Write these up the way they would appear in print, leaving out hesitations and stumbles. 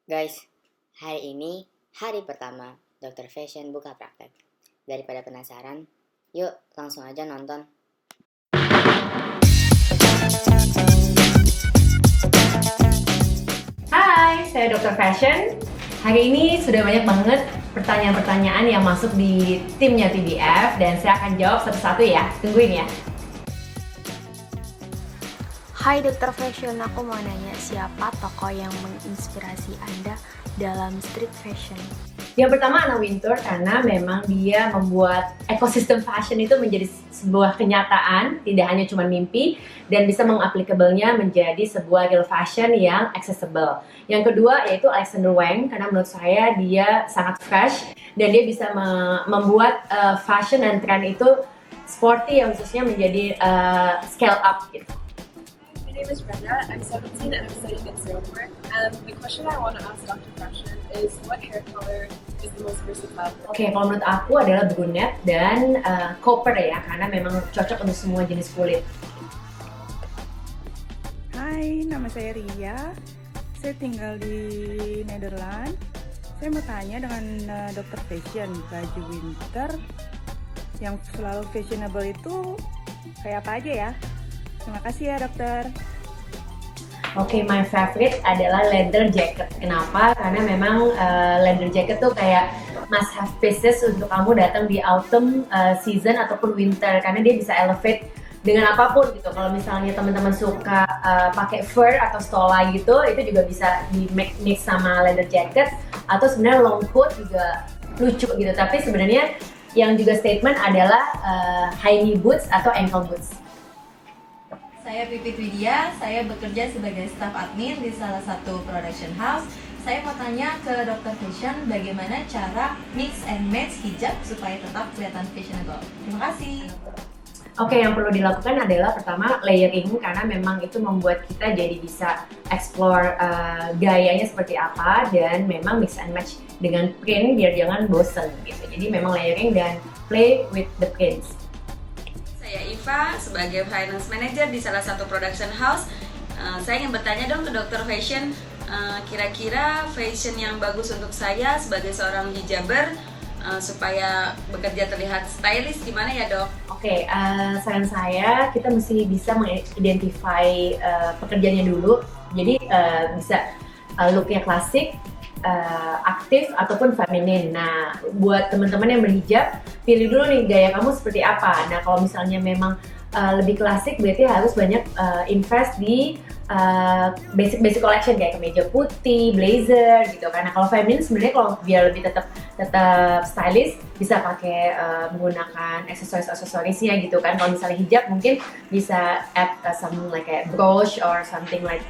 Guys, hari ini hari pertama Dr. Fashion buka praktek. Daripada penasaran, yuk langsung aja nonton. Hai, saya Dr. Fashion. Hari ini sudah banyak banget pertanyaan-pertanyaan yang masuk di timnya TBF dan saya akan jawab satu-satu ya. Tungguin ya. Hai Dr. Fashion, aku mau nanya siapa tokoh yang menginspirasi Anda dalam street fashion? Yang pertama Anna Wintour karena memang dia membuat ekosistem fashion itu menjadi sebuah kenyataan, tidak hanya cuma mimpi, dan bisa mengaplikabelnya menjadi sebuah real fashion yang accessible. Yang kedua yaitu Alexander Wang karena menurut saya dia sangat fresh dan dia bisa membuat fashion dan trend itu sporty yang khususnya menjadi scale up gitu. My name is Brenda. I'm 17 and I'm studying in Singapore. And the question I want to ask Dr. Fashion is what hair color is the most versatile? Oke, kalau menurut aku adalah brunette dan copper ya, karena memang cocok untuk semua jenis kulit. Hai, nama saya Ria. Saya tinggal di Nederland. Saya mau tanya dengan Dr. Fashion, baju winter yang selalu fashionable itu kayak apa aja ya? Terima kasih ya dokter. Oke, my favorite adalah leather jacket. Kenapa? Karena memang leather jacket tuh kayak must have pieces untuk kamu datang di autumn season ataupun winter karena dia bisa elevate dengan apapun gitu. Kalau misalnya teman-teman suka pakai fur atau stola gitu, itu juga bisa di mix sama leather jacket atau sebenarnya long coat juga lucu gitu. Tapi sebenarnya yang juga statement adalah high knee boots atau ankle boots. Saya Pipit Widya, saya bekerja sebagai staf admin di salah satu production house. Saya mau tanya ke Dr. Fashion bagaimana cara mix and match hijab supaya tetap kelihatan fashionable. Terima kasih. Oke, yang perlu dilakukan adalah pertama layering karena memang itu membuat kita jadi bisa explore gayanya seperti apa dan memang mix and match dengan print biar jangan bosen gitu. Jadi memang layering dan play with the prints. Saya Iva sebagai finance manager di salah satu production house. Saya ingin bertanya dong ke Dr. Fashion, kira-kira fashion yang bagus untuk saya sebagai seorang hijaber supaya bekerja terlihat stylish gimana ya dok? Oke, saran saya kita mesti bisa mengidentify pekerjaannya dulu. Jadi bisa looknya klasik, aktif ataupun feminin. Nah, buat teman-teman yang berhijab, pilih dulu nih gaya kamu seperti apa. Nah, kalau misalnya memang lebih klasik, berarti harus banyak invest di basic collection kayak kemeja putih, blazer gitu. Karena kalau feminin sebenarnya kalau biar lebih tetap stylish, bisa pakai menggunakan aksesorisnya gitu kan. Kalau misalnya hijab mungkin bisa add something like a brooch or something like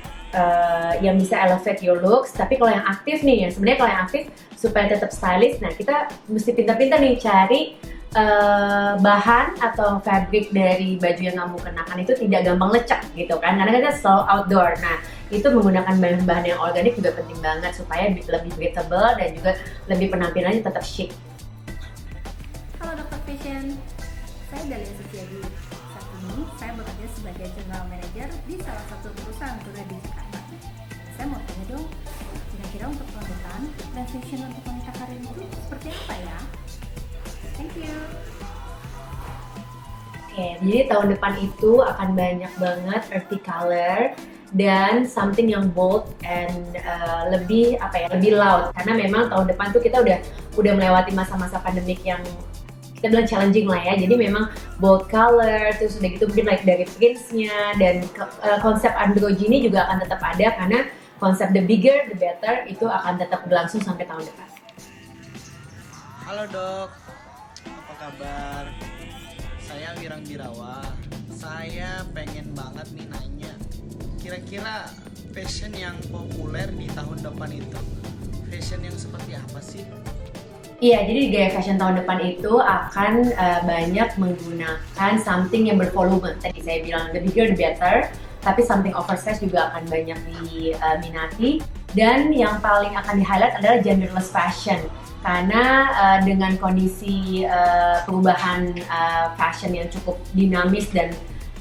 yang bisa elevate your looks. Tapi kalau yang aktif nih, sebenarnya kalau yang aktif supaya tetap stylish, nah kita mesti pintar-pintar nih cari bahan atau fabric dari baju yang kamu kenakan itu tidak gampang lecek gitu kan, karena kita selalu outdoor. Nah itu menggunakan bahan-bahan yang organik juga penting banget supaya lebih breathable dan juga lebih penampilannya tetap chic. Halo Dr. Fashion, saya Dalia Suciadi. Saat ini saya bekerja sebagai general manager di salah satu perusahaan tour di Jakarta. Saya mau tanya dong, kira-kira untuk tahun depan, tren fashion untuk wanita karir itu seperti apa ya? Thank you. Oke, jadi tahun depan itu akan banyak banget earthy color dan something yang bold and lebih loud karena memang tahun depan tuh kita udah melewati masa-masa pandemik yang kita bilang challenging lah ya. Jadi memang bold color terus udah gitu mungkin like dari prints-nya dan konsep androgyny juga akan tetap ada karena konsep the bigger the better itu akan tetap berlangsung sampai tahun depan. Halo dok, apa kabar? Saya Wirang Birawa. Saya pengen banget nih nanya, kira-kira fashion yang populer di tahun depan itu fashion yang seperti apa sih? Iya, jadi gaya fashion tahun depan itu akan banyak menggunakan something yang bervolume. Tadi saya bilang the bigger the better, tapi something oversize juga akan banyak diminati. Dan yang paling akan di-highlight adalah genderless fashion. Karena dengan kondisi perubahan fashion yang cukup dinamis dan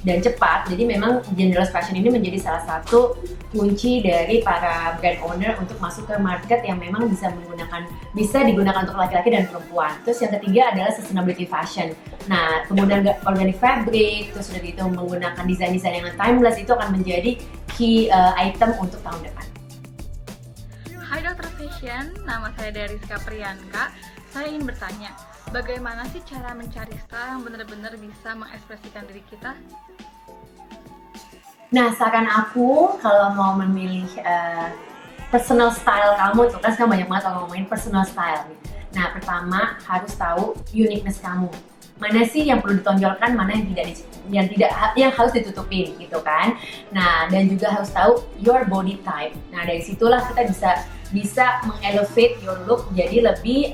dan cepat. Jadi memang generalist fashion ini menjadi salah satu kunci dari para brand owner untuk masuk ke market yang memang bisa digunakan untuk laki-laki dan perempuan. Terus yang ketiga adalah sustainability fashion. Nah, penggunaan organic fabric, terus udah gitu menggunakan desain-desain yang timeless itu akan menjadi key item untuk tahun depan. Hai Dr. Fashion, nama saya Dariska Priyanka. Saya ingin bertanya, bagaimana sih cara mencari style yang benar-benar bisa mengekspresikan diri kita? Nah, saran aku kalau mau memilih personal style kamu tuh kan sekarang banyak banget kalau ngomongin personal style. Nah, pertama harus tahu uniqueness kamu. Mana sih yang perlu ditonjolkan, mana yang harus ditutupin gitu kan. Nah, dan juga harus tahu your body type. Nah, dari situlah kita bisa mengelevate your look jadi lebih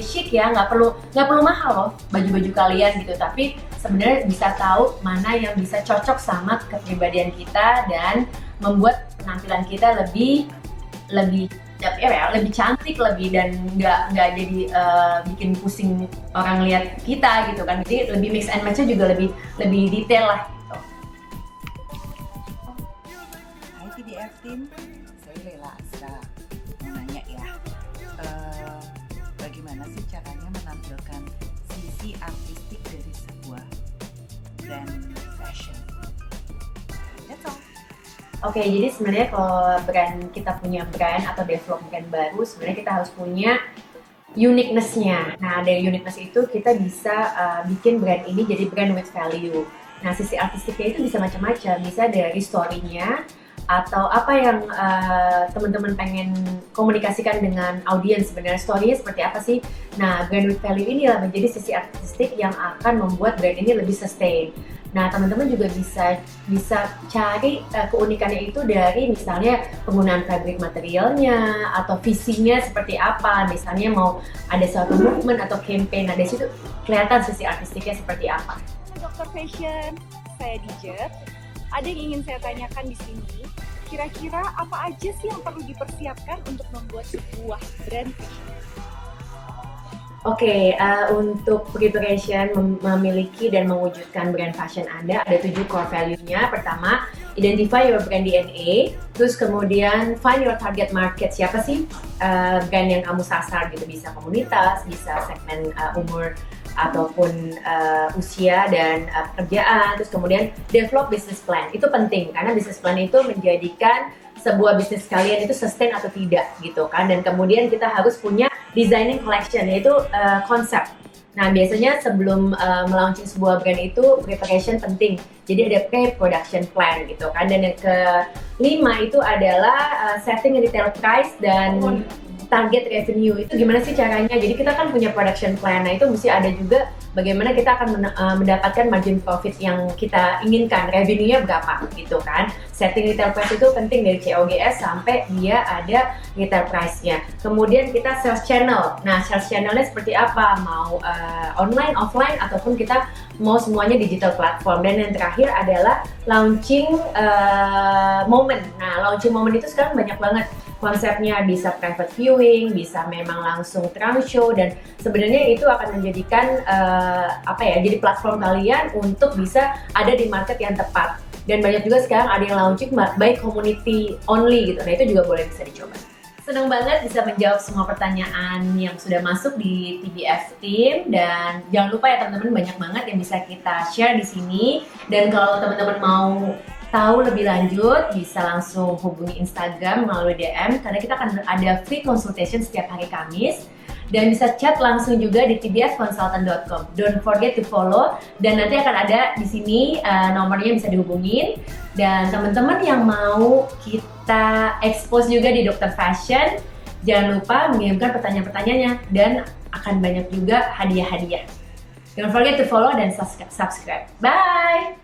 chic ya, nggak perlu mahal loh baju-baju kalian gitu, tapi sebenarnya bisa tahu mana yang bisa cocok sama kepribadian kita dan membuat penampilan kita lebih cantik dan nggak jadi bikin pusing orang lihat kita gitu kan. Jadi lebih mix and match-nya juga lebih detail lah gitu. Hai TDF Team, saya Lela Asra. Mau nanya ya, bagaimana sih caranya menampilkan sisi artistik dari sebuah brand fashion? That's all. Oke, jadi sebenarnya kalau kita punya brand atau develop brand baru, sebenarnya kita harus punya uniqueness-nya. Nah, dari uniqueness itu kita bisa bikin brand ini jadi brand with value. Nah, sisi artistiknya itu bisa macam-macam, bisa dari story-nya atau apa yang teman-teman pengen komunikasikan dengan audiens, sebenarnya story-nya seperti apa sih. Nah, brand with value inilah menjadi sisi artistik yang akan membuat brand ini lebih sustain. Nah, teman-teman juga bisa cari keunikannya itu dari misalnya penggunaan fabric materialnya atau visinya seperti apa. Misalnya mau ada suatu movement atau campaign, nah dari situ kelihatan sisi artistiknya seperti apa. Dr. Fashion, saya Dijet. Ada yang ingin saya tanyakan di sini. Kira-kira apa aja sih yang perlu dipersiapkan untuk membuat sebuah brand fashion? Oke, untuk preparation memiliki dan mewujudkan brand fashion Anda ada 7 core value-nya. Pertama, identify your brand DNA. Terus kemudian find your target market. Siapa sih brand yang kamu sasar gitu. Bisa komunitas, bisa segmen umur ataupun usia dan pekerjaan. Terus kemudian develop business plan. Itu penting karena business plan itu menjadikan sebuah bisnis kalian itu sustain atau tidak gitu kan. Dan kemudian kita harus punya designing collection, yaitu konsep. Nah, biasanya sebelum melaunching sebuah brand itu preparation penting. Jadi ada pre-production plan gitu kan. Dan yang kelima itu adalah setting retail price dan target revenue. Itu gimana sih caranya? Jadi kita kan punya production plan. Nah, itu mesti ada juga bagaimana kita akan mendapatkan margin profit yang kita inginkan. Revenue-nya berapa gitu kan. Setting retail price itu penting dari COGS sampai dia ada retail price-nya. Kemudian kita sales channel. Nah, sales channel-nya seperti apa? Mau online, offline, ataupun kita mau semuanya digital platform. Dan yang terakhir adalah launching moment. Nah, launching moment itu sekarang banyak banget. Konsepnya bisa private viewing, bisa memang langsung trunk show, dan sebenarnya itu akan menjadikan jadi platform kalian untuk bisa ada di market yang tepat. Dan banyak juga sekarang ada yang launching by community only gitu. Nah, itu juga boleh bisa dicoba. Senang banget bisa menjawab semua pertanyaan yang sudah masuk di TBF Team, dan jangan lupa ya teman-teman, banyak banget yang bisa kita share di sini. Dan kalau teman-teman mau tahu lebih lanjut, bisa langsung hubungi Instagram melalui DM karena kita akan ada free consultation setiap hari Kamis, dan bisa chat langsung juga di tbfconsultant.com. Don't forget to follow, dan nanti akan ada di sini nomornya bisa dihubungin. Dan teman-teman yang mau kita expose juga di Dr. Fashion, jangan lupa mengirimkan pertanyaan-pertanyaannya dan akan banyak juga hadiah-hadiah. Don't forget to follow dan subscribe. Bye!